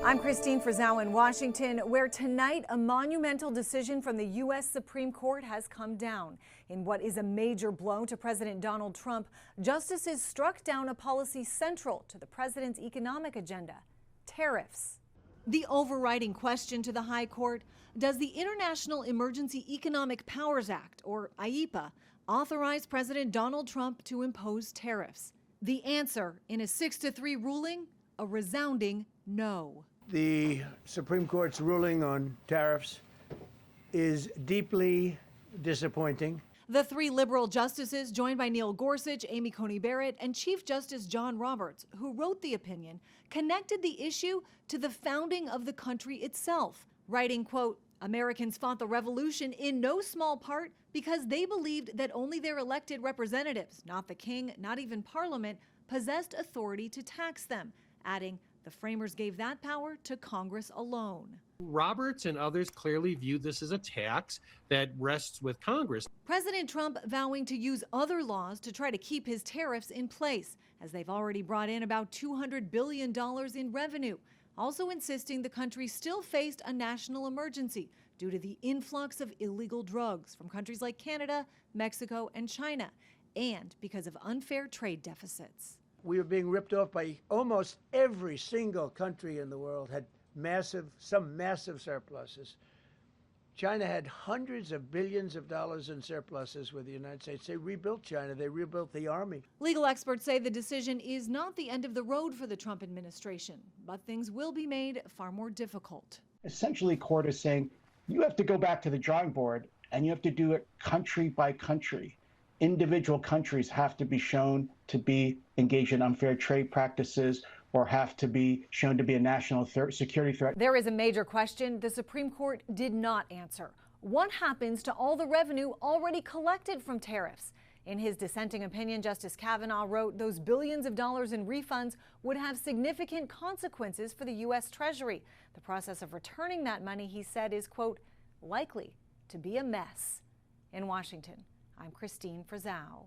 I'm Christine Frizzau in Washington, where tonight a monumental decision from the U.S. Supreme Court has come down. In what is a major blow to President Donald Trump, justices struck down a policy central to the president's economic agenda: tariffs. The overriding question to the High Court: does the International Emergency Economic Powers Act, or IEEPA, authorize President Donald Trump to impose tariffs? The answer, in a 6-3 ruling, a resounding no. The Supreme Court's ruling on tariffs is deeply disappointing. The three liberal justices, joined by Neil Gorsuch, Amy Coney Barrett, and Chief Justice John Roberts, who wrote the opinion, connected the issue to the founding of the country itself, writing, quote, "Americans fought the revolution in no small part because they believed that only their elected representatives, not the king, not even Parliament, possessed authority to tax them," adding, "The framers gave that power to Congress alone." Roberts and others clearly view this as a tax that rests with Congress. President Trump vowing to use other laws to try to keep his tariffs in place, as they've already brought in about $200 billion in revenue, also insisting the country still faced a national emergency due to the influx of illegal drugs from countries like Canada, Mexico, and China, and because of unfair trade deficits. We were being ripped off by almost every single country in the world, had some massive surpluses. China had hundreds of billions of dollars in surpluses with the United States. They rebuilt China. They rebuilt the army. Legal experts say the decision is not the end of the road for the Trump administration, but things will be made far more difficult. Essentially, court is saying you have to go back to the drawing board and you have to do it country by country. Individual countries have to be shown to be engaged in unfair trade practices or have to be shown to be a national security threat. There is a major question the Supreme Court did not answer. What happens to all the revenue already collected from tariffs? In his dissenting opinion, Justice Kavanaugh wrote those billions of dollars in refunds would have significant consequences for the U.S. Treasury. The process of returning that money, he said, is, quote, likely to be a mess. In Washington, I'm Christine Frizzau.